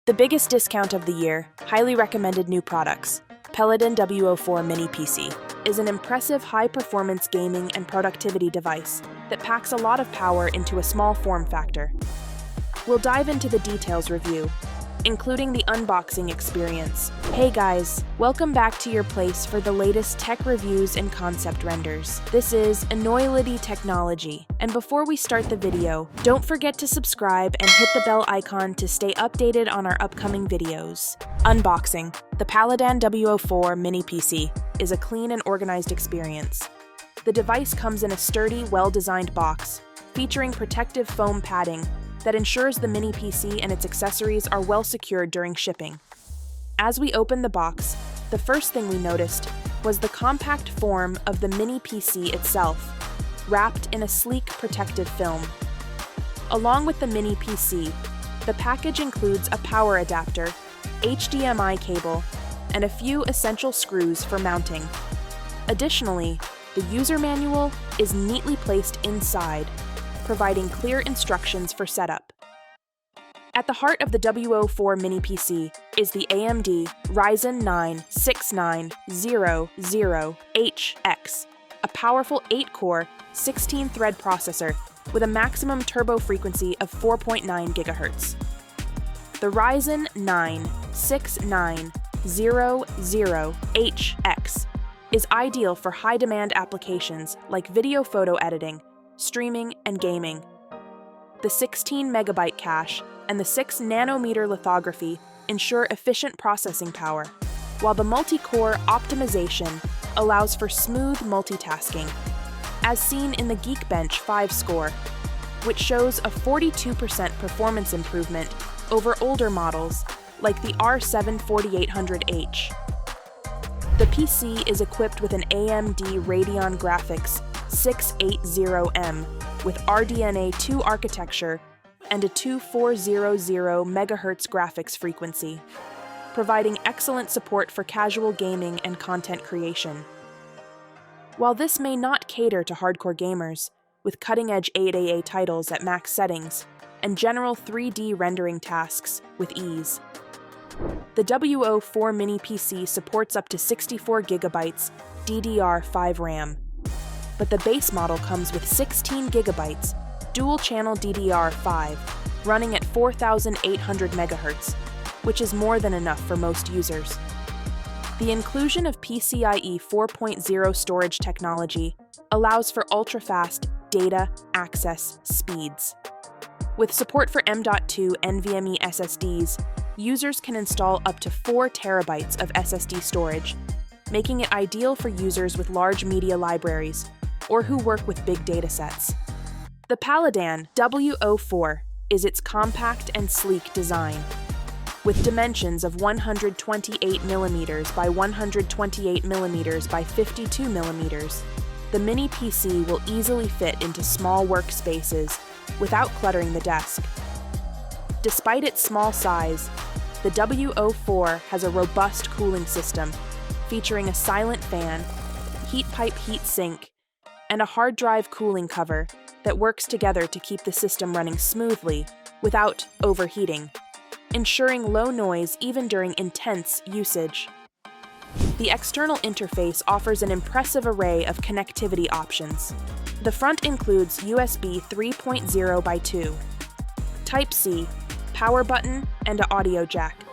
The biggest discount of the year, highly recommended new products, PELADN WO4 Mini PC, is an impressive high-performance gaming and productivity device that packs a lot of power into a small form factor. We'll dive into the details review, including the unboxing experience. Hey guys, welcome back to your place for the latest tech reviews and concept renders. This is Enoylity technology, and before we start the video, don't forget to subscribe and hit the bell icon to stay updated on our upcoming videos. Unboxing. The PELADN WO4 Mini PC is a clean and organized experience. The device comes in a sturdy, well-designed box, featuring protective foam padding that ensures the mini PC and its accessories are well secured during shipping. As we opened the box, the first thing we noticed was the compact form of the mini PC itself, wrapped in a sleek protective film. Along with the mini PC, the package includes a power adapter, HDMI cable, and a few essential screws for mounting. Additionally, the user manual is neatly placed inside, providing clear instructions for setup. At the heart of the WO4 Mini PC is the AMD Ryzen 9 6900HX, a powerful 8-core, 16-thread processor with a maximum turbo frequency of 4.9 GHz. The Ryzen 9 6900HX is ideal for high-demand applications like video photo editing, streaming, and gaming. The 16 MB cache and the 6 nanometer lithography ensure efficient processing power, while the multi-core optimization allows for smooth multitasking, as seen in the Geekbench 5 score, which shows a 42% performance improvement over older models like the R7 4800H. The PC is equipped with an AMD Radeon Graphics 680M with RDNA 2 architecture and a 2400 MHz graphics frequency, providing excellent support for casual gaming and content creation. While this may not cater to hardcore gamers, with cutting-edge 8AA titles at max settings and general 3D rendering tasks with ease, the WO4 Mini PC supports up to 64 GB DDR5 RAM. But the base model comes with 16 GB dual-channel DDR5 running at 4,800 MHz, which is more than enough for most users. The inclusion of PCIe 4.0 storage technology allows for ultra-fast data access speeds. With support for M.2 NVMe SSDs, users can install up to 4 TB of SSD storage, making it ideal for users with large media libraries or who work with big datasets. The PELADN WO4 is its compact and sleek design. With dimensions of 128mm by 128mm by 52mm, the Mini PC will easily fit into small workspaces without cluttering the desk. Despite its small size, the WO4 has a robust cooling system featuring a silent fan, heat pipe heat sink, and a hard drive cooling cover that works together to keep the system running smoothly without overheating, ensuring low noise even during intense usage. The external interface offers an impressive array of connectivity options. The front includes USB 3.0 by 2, Type-C, power button, and an audio jack,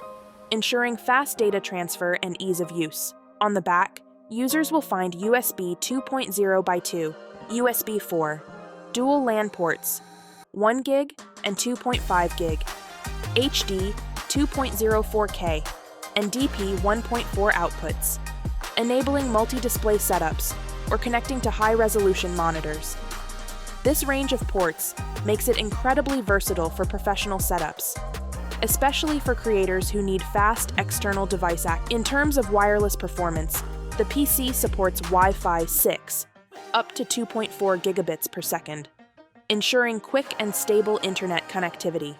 ensuring fast data transfer and ease of use. On the back, users will find USB 2.0 by 2, USB 4, dual LAN ports, 1 gig and 2.5 gig, HD 2.04K, and DP 1.4 outputs, enabling multi-display setups or connecting to high-resolution monitors. This range of ports makes it incredibly versatile for professional setups, especially for creators who need fast external device access. In terms of wireless performance, the PC supports Wi-Fi 6, up to 2.4 gigabits per second, ensuring quick and stable internet connectivity.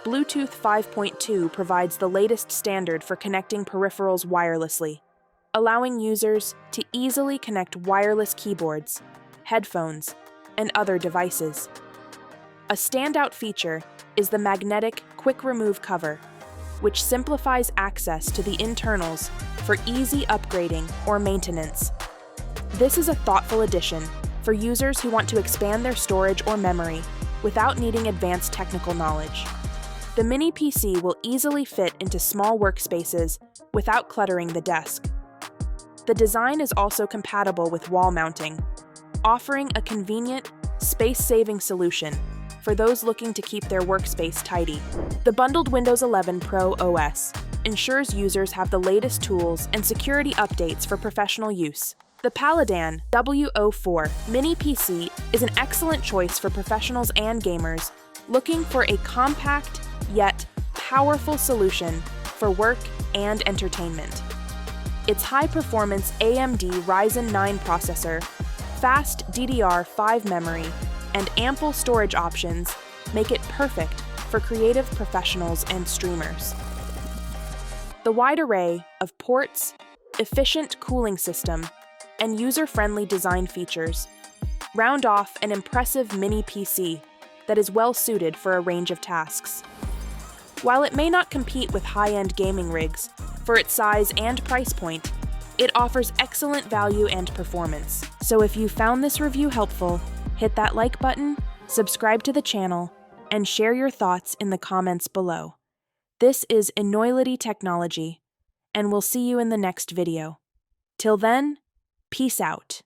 Bluetooth 5.2 provides the latest standard for connecting peripherals wirelessly, allowing users to easily connect wireless keyboards, headphones, and other devices. A standout feature is the magnetic quick remove cover, which simplifies access to the internals for easy upgrading or maintenance. This is a thoughtful addition for users who want to expand their storage or memory without needing advanced technical knowledge. The mini PC will easily fit into small workspaces without cluttering the desk. The design is also compatible with wall mounting, offering a convenient, space-saving solution for those looking to keep their workspace tidy. The bundled Windows 11 Pro OS ensures users have the latest tools and security updates for professional use. The PELADN WO4 Mini PC is an excellent choice for professionals and gamers looking for a compact yet powerful solution for work and entertainment. Its high-performance AMD Ryzen 9 processor, fast DDR5 memory, and ample storage options make it perfect for creative professionals and streamers. The wide array of ports, efficient cooling system, and user-friendly design features round off an impressive mini PC that is well-suited for a range of tasks. While it may not compete with high-end gaming rigs for its size and price point, it offers excellent value and performance. So if you found this review helpful, hit that like button, subscribe to the channel, and share your thoughts in the comments below. This is Enoylity Technology, and we'll see you in the next video. Till then, peace out.